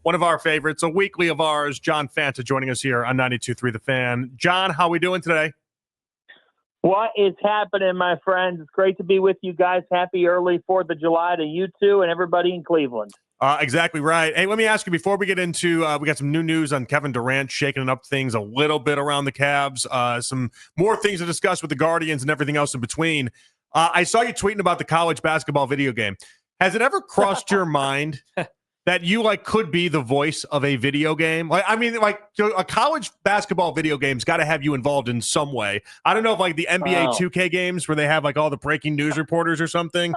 one of our favorites, a weekly of ours, John Fanta, joining us here on 92.3 The Fan. John, how are we doing today? What is happening, my friends? It's great to be with you guys. Happy early 4th of July to you two and everybody in Cleveland. Exactly right. Hey, let me ask you, before we get into, we got some new news on Kevin Durant shaking up things a little bit around the Cavs, some more things to discuss with the Guardians and everything else in between. I saw you tweeting about the college basketball video game. Has it ever crossed your mind that you could be the voice of a video game? A college basketball video game's got to have you involved in some way. I don't know if the NBA 2K games where they have all the breaking news reporters or something.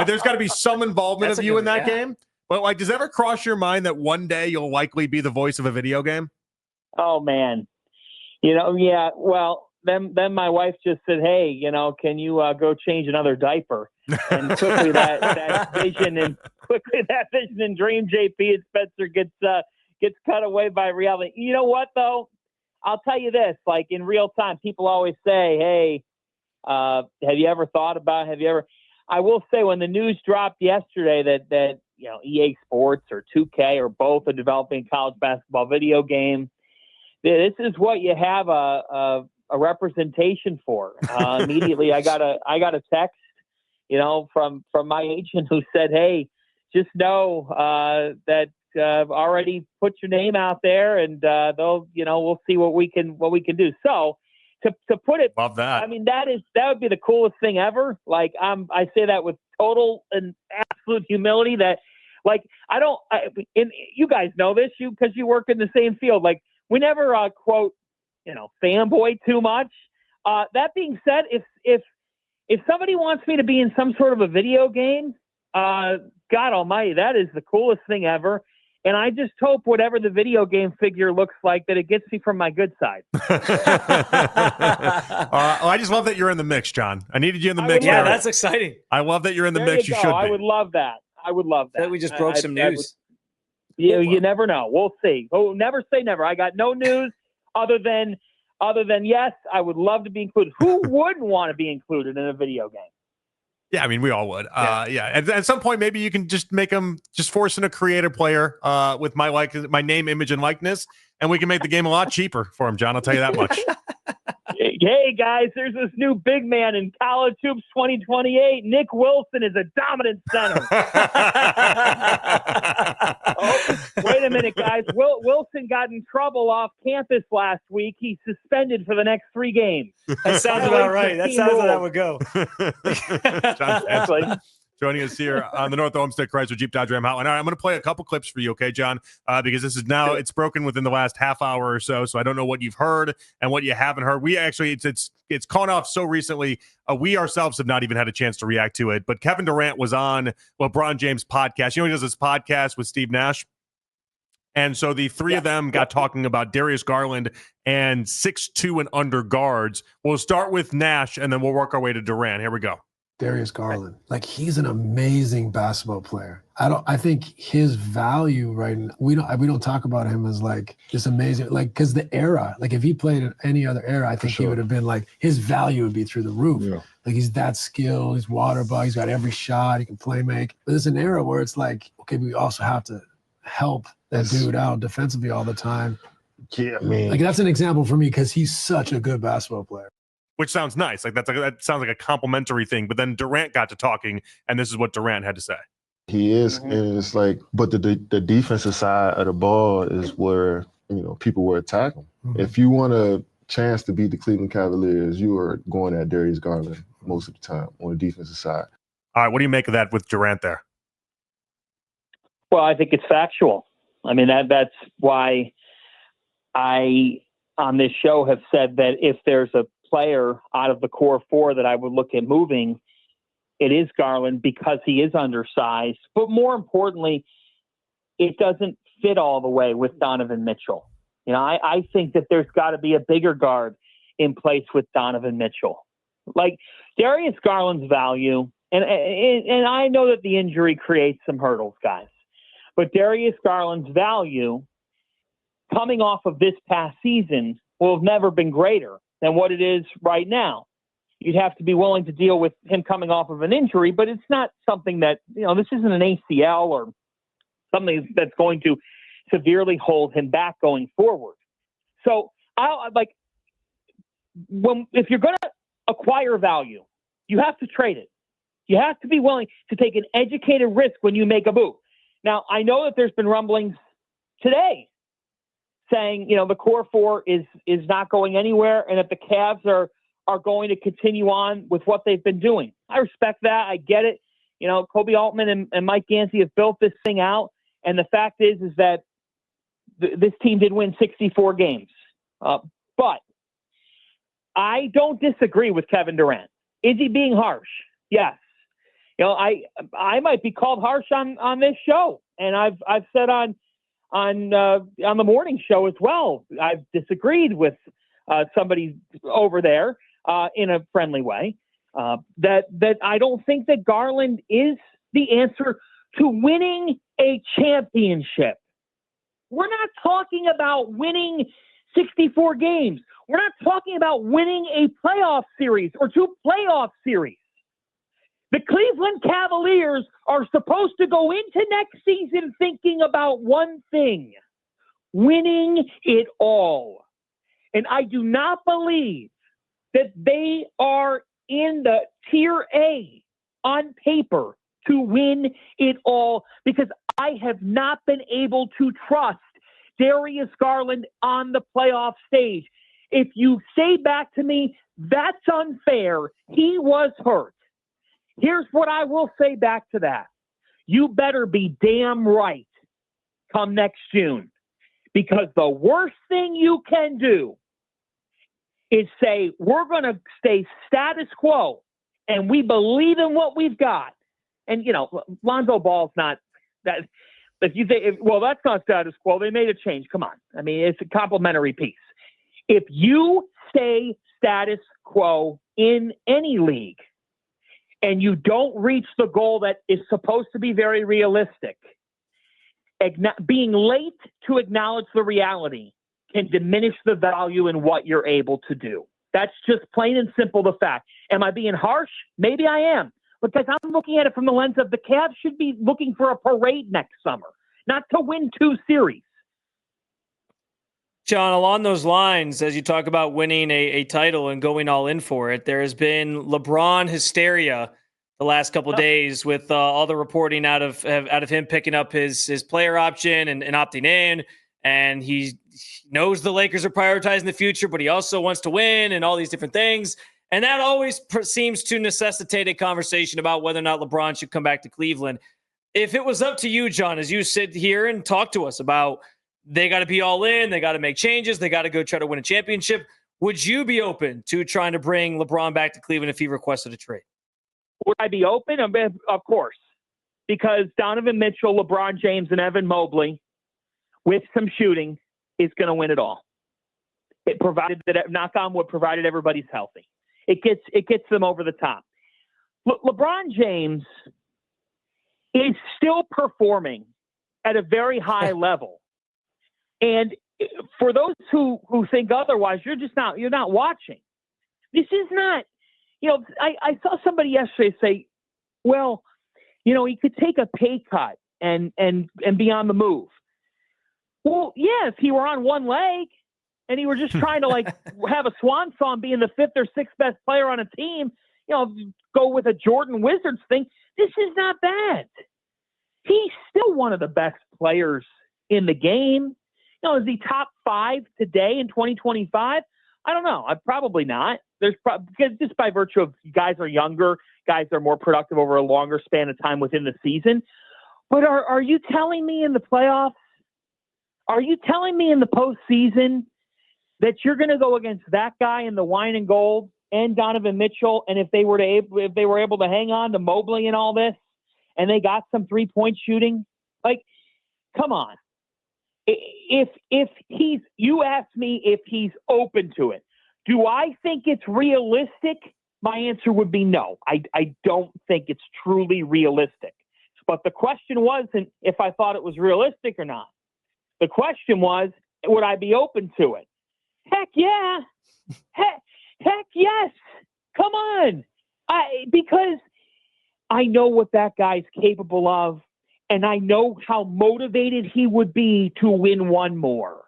There's got to be some involvement of you in that game. But does it ever cross your mind that one day you'll likely be the voice of a video game? Oh man, yeah. Well, then my wife just said, "Hey, can you go change another diaper?" And quickly that vision and dream, JP and Spencer gets cut away by reality. You know what though? I'll tell you this: in real time, people always say, "Hey, have you ever thought about? Have you ever?" I will say, when the news dropped yesterday that EA Sports or 2K or both are developing a college basketball video game, this is what you have a representation for. Immediately, I got a text, from my agent who said, "Hey, just know that I've already put your name out there, and we'll see what we can do." So to put it, love that. I mean, that would be the coolest thing ever. I say that with total and absolute humility. That and you guys know this, because you work in the same field. We never quote fanboy too much. That being said, if somebody wants me to be in some sort of a video game, God Almighty, that is the coolest thing ever. And I just hope whatever the video game figure looks like, that it gets me from my good side. I just love that you're in the mix, John. I needed you in the mix. Yeah, that's exciting. I love that you're in the mix. You should be. I would love that. That we just broke some news. You never know. We'll see. Oh, never say never. I got no news other than yes, I would love to be included. Who wouldn't want to be included in a video game? Yeah, I mean, we all would. Yeah. At some point, maybe you can just make them, just force in a creative player with my name, image, and likeness, and we can make the game a lot cheaper for him, John. I'll tell you that much. Hey, guys, there's this new big man in College Hoops 2028. Nick Wilson is a dominant center. Wait a minute, guys. Wilson got in trouble off campus last week. He's suspended for the next 3 games. That sounds about right. That sounds how that would go. John, joining us here on the North Olmsted Chrysler Jeep Dodge Ram Hotline. All right, I'm going to play a couple clips for you, okay, John? Because this is now, it's broken within the last half hour or so I don't know what you've heard and what you haven't heard. We actually, it's gone off so recently, we ourselves have not even had a chance to react to it. But Kevin Durant was on LeBron James' podcast. He does this podcast with Steve Nash. And so the three of them got talking about Darius Garland and 6'2" and under guards. We'll start with Nash, and then we'll work our way to Durant. Here we go. Darius Garland, he's an amazing basketball player. I think his value right now, we don't talk about him as just amazing, because the era, if he played in any other era, I think he would have been his value would be through the roof. Yeah. He's that skilled, he's water bug, he's got every shot, he can play make. But there's an era where it's okay, we also have to help that dude out defensively all the time. Yeah, I mean, that's an example for me, because he's such a good basketball player. Which sounds nice. That sounds like a complimentary thing. But then Durant got to talking, and this is what Durant had to say. He is, and it's but the defensive side of the ball is where people will attack him. Mm-hmm. If you want a chance to beat the Cleveland Cavaliers, you are going at Darius Garland most of the time on the defensive side. All right, what do you make of that with Durant there? Well, I think it's factual. I mean, that's why I on this show have said that if there's a player out of the core 4 that I would look at moving, it is Garland, because he is undersized. But more importantly, it doesn't fit all the way with Donovan Mitchell. I think that there's got to be a bigger guard in place with Donovan Mitchell. Darius Garland's value, and I know that the injury creates some hurdles, guys, but Darius Garland's value coming off of this past season will have never been greater than what it is right now. You'd have to be willing to deal with him coming off of an injury, but it's not something that, this isn't an ACL or something that's going to severely hold him back going forward. So if you're going to acquire value, you have to trade it. You have to be willing to take an educated risk when you make a move. Now, I know that there's been rumblings today saying, the core four is not going anywhere and that the Cavs are going to continue on with what they've been doing. I respect that. I get it. Kobe Altman and Mike Gansey have built this thing out. And the fact is that this team did win 64 games. But I don't disagree with Kevin Durant. Is he being harsh? Yes. I might be called harsh on this show. And I've said on the morning show as well, I've disagreed with somebody over there in a friendly way, that I don't think that Garland is the answer to winning a championship. We're not talking about winning 64 games. We're not talking about winning a playoff series or 2 playoff series. The Cleveland Cavaliers are supposed to go into next season thinking about one thing: winning it all. And I do not believe that they are in the tier A on paper to win it all, because I have not been able to trust Darius Garland on the playoff stage. If you say back to me, that's unfair, he was hurt. Here's what I will say back to that. You better be damn right come next June, because the worst thing you can do is say, we're going to stay status quo and we believe in what we've got. And, Lonzo Ball's not that. If you think, well, that's not status quo, they made a change. Come on. I mean, it's a complimentary piece. If you stay status quo in any league and you don't reach the goal that is supposed to be very realistic, being late to acknowledge the reality can diminish the value in what you're able to do. That's just plain and simple the fact. Am I being harsh? Maybe I am. Because I'm looking at it from the lens of the Cavs should be looking for a parade next summer, not to win 2 series. John, along those lines, as you talk about winning a title and going all in for it, there has been LeBron hysteria the last couple of days with all the reporting out of him picking up his player option and opting in. And he knows the Lakers are prioritizing the future, but he also wants to win and all these different things. And that always seems to necessitate a conversation about whether or not LeBron should come back to Cleveland. If it was up to you, John, as you sit here and talk to us about they got to be all in, they got to make changes, they got to go try to win a championship, would you be open to trying to bring LeBron back to Cleveland if he requested a trade? Would I be open? Of course. Because Donovan Mitchell, LeBron James, and Evan Mobley, with some shooting, is going to win it all. It provided that, knock on wood, provided everybody's healthy. It gets them over the top. LeBron James is still performing at a very high level. And for those who think otherwise, you're not watching. This is not, I saw somebody yesterday say, well, he could take a pay cut and be on the move. Well, yeah, if he were on one leg and he were just trying to have a swan song being the 5th or 6th best player on a team, go with a Jordan Wizards thing. This is not bad. He's still one of the best players in the game. Is he top 5 today in 2025? I don't know. Probably not. Because just by virtue of guys are younger, guys are more productive over a longer span of time within the season. But are you telling me in the playoffs? Are you telling me in the postseason that you're going to go against that guy in the wine and gold and Donovan Mitchell, and if they were able to hang on to Mobley and all this, and they got some 3-point shooting, come on. You asked me if he's open to it. Do I think it's realistic? My answer would be no. I don't think it's truly realistic. But the question wasn't if I thought it was realistic or not. The question was, would I be open to it? Heck yeah. Heck yes. Come on. Because I know what that guy's capable of. and I know how motivated he would be to win one more.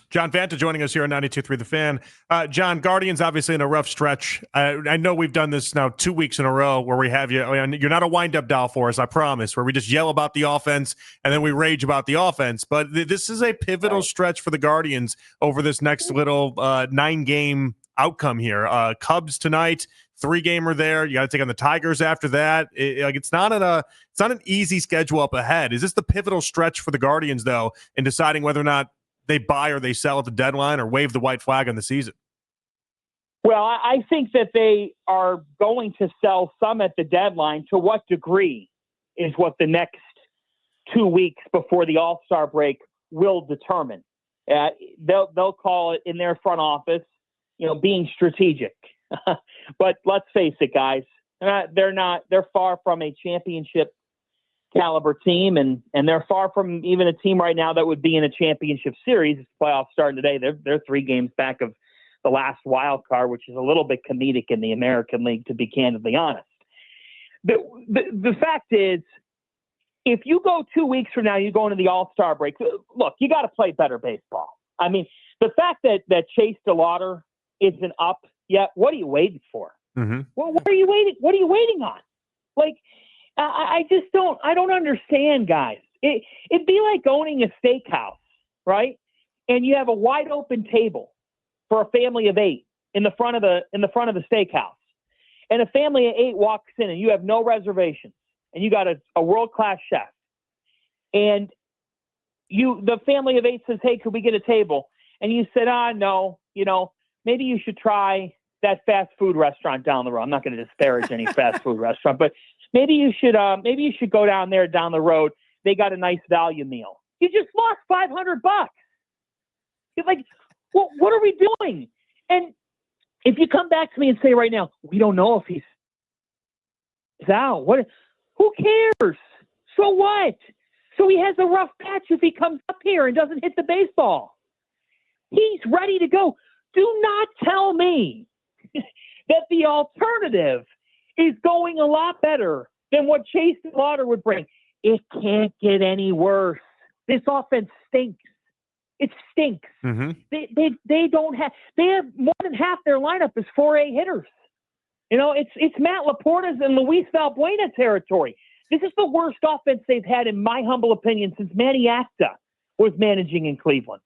John Fanta joining us here on 92.3 The Fan. John, Guardians obviously in a rough stretch. I know we've done this now 2 weeks in a row where we have you. You're not a wind-up doll for us, I promise, where we just yell about the offense and then we rage about the offense. But this is a pivotal stretch for the Guardians over this next little 9-game outcome here. Cubs tonight, 3-gamer there. You got to take on the Tigers after that. It's not an easy schedule up ahead. Is this the pivotal stretch for the Guardians, though, in deciding whether or not they buy or they sell at the deadline or wave the white flag on the season? Well, I think that they are going to sell some at the deadline. To what degree is what the next 2 weeks before the All-Star break will determine. They'll call it in their front office, being strategic. But let's face it, guys, they're far from a championship caliber team, and they're far from even a team right now that would be in a championship series. It's playoffs starting today. They're 3 games back of the last wild card, which is a little bit comedic in the American League, to be candidly honest. The fact is, if you go 2 weeks from now, you go into the All-Star break, look, you got to play better baseball. I mean, the fact that Chase DeLauter isn't up yet, what are you waiting for? Mm-hmm. Well, what are you waiting on? Like, I don't understand, guys. It'd be like owning a steakhouse, right? And you have a wide open table for a family of 8 in the front of the steakhouse. And a family of 8 walks in and you have no reservations. And you got a world-class chef. And the family of 8 says, "Hey, could we get a table?" And you said, no, maybe you should try that fast food restaurant down the road. I'm not going to disparage any fast food restaurant, but maybe you should go down there down the road. They got a nice value meal. You just lost $500. You're like, well, what are we doing? And if you come back to me and say right now, we don't know if he's out, who cares? So what? So he has a rough patch if he comes up here and doesn't hit the baseball. He's ready to go. Do not tell me that the alternative is going a lot better than what Chase DeLauter would bring. It can't get any worse. This offense stinks. It stinks. Mm-hmm. They have more than half their lineup is 4A hitters. It's Matt Laporta's and Luis Valbuena territory. This is the worst offense they've had, in my humble opinion, since Manny Acta was managing in Cleveland.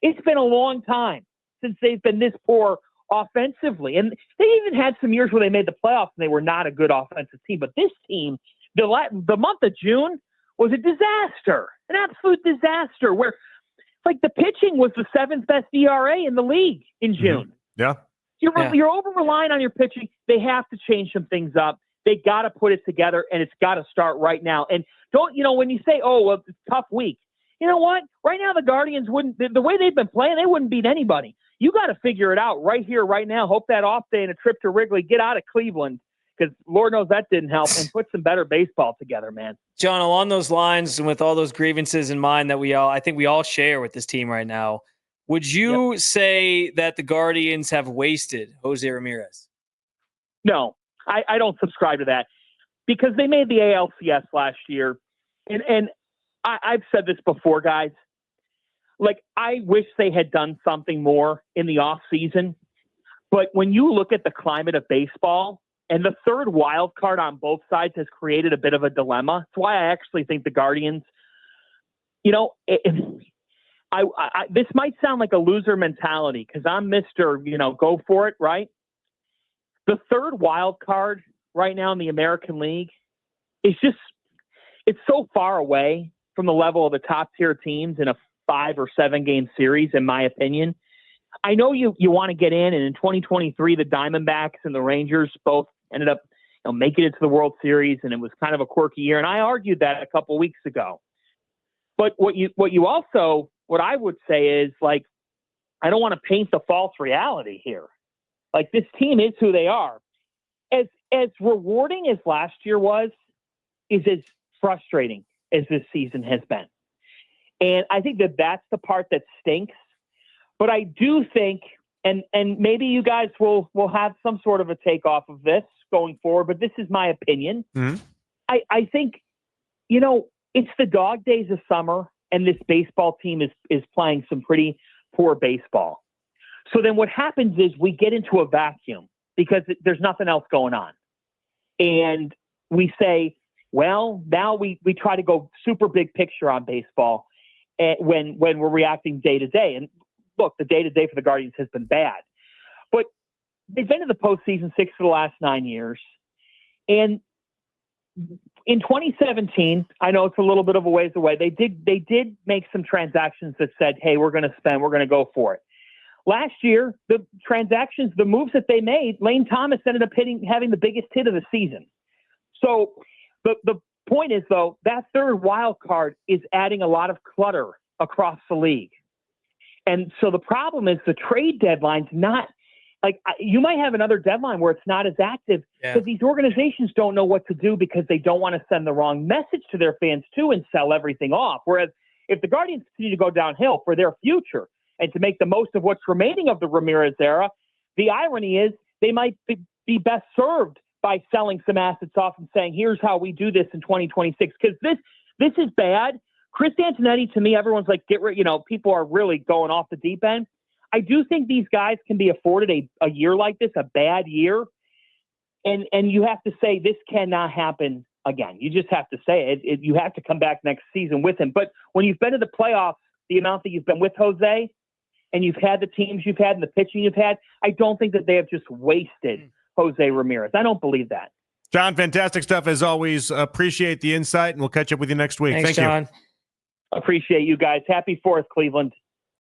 It's been a long time since they've been this poor offensively. And they even had some years where they made the playoffs and they were not a good offensive team. But this team, the month of June was a disaster, an absolute disaster, where the pitching was the 7th best ERA in the league in June. Yeah. You're over-relying on your pitching. They have to change some things up. They got to put it together, and it's got to start right now. And when you say, oh, well, it's a tough week, you know what? Right now, the Guardians the way they've been playing, they wouldn't beat anybody. You got to figure it out right here, right now. Hope that off day and a trip to Wrigley, get out of Cleveland, because Lord knows that didn't help, and put some better baseball together, man. John, along those lines, and with all those grievances in mind that I think we all share with this team right now, would you say that the Guardians have wasted Jose Ramirez? No, I don't subscribe to that, because they made the ALCS last year. And I've said this before, guys. I wish they had done something more in the off season. But when you look at the climate of baseball, and the third wild card on both sides has created a bit of a dilemma. That's why I actually think the Guardians, this might sound like a loser mentality, because I'm Mr., go for it, right? The third wild card right now in the American League is it's so far away from the level of the top tier teams in a 5 or 7 game series, in my opinion. I know you want to get in, and in 2023, the Diamondbacks and the Rangers both ended up making it to the World Series, and it was kind of a quirky year. And I argued that a couple weeks ago. But what I would say is, I don't want to paint the false reality here. This team is who they are. As rewarding as last year was, is as frustrating as this season has been. And I think that's the part that stinks. But I do think, and maybe you guys will have some sort of a take off of this going forward, but this is my opinion. Mm-hmm. I think, you know, it's the dog days of summer, and this baseball team is playing some pretty poor baseball. So then what happens is we get into a vacuum because there's nothing else going on. And we say, well, now we try to go super big picture on baseball when we're reacting day to day. And look, the day to day for the Guardians has been bad. But they've been to the postseason 6 of the last 9 years. And in 2017, I know it's a little bit of a ways away, they did make some transactions that said, hey, we're going to go for it. Last year, the transactions, the moves that they made, Lane Thomas ended up having the biggest hit of the season. So the point is, though, that third wild card is adding a lot of clutter across the league. And so the problem is the trade deadline's not like you might have another deadline where it's not as active because these organizations don't know what to do because they don't want to send the wrong message to their fans too and sell everything off. Whereas if the Guardians continue to go downhill for their future and to make the most of what's remaining of the Ramirez era, the irony is they might be best served by selling some assets off and saying, here's how we do this in 2026. Because this is bad. Chris Antonetti, to me, everyone's like, people are really going off the deep end. I do think these guys can be afforded a year like this, a bad year. And you have to say this cannot happen again. You just have to say it. You have to come back next season with him. But when you've been to the playoffs, the amount that you've been with Jose, and you've had the teams you've had and the pitching you've had, I don't think that they have just wasted Jose Ramirez. I don't believe that. John, fantastic stuff as always. Appreciate the insight, and we'll catch up with you next week. Thanks, Thank John. you. Appreciate you guys. Happy 4th, Cleveland.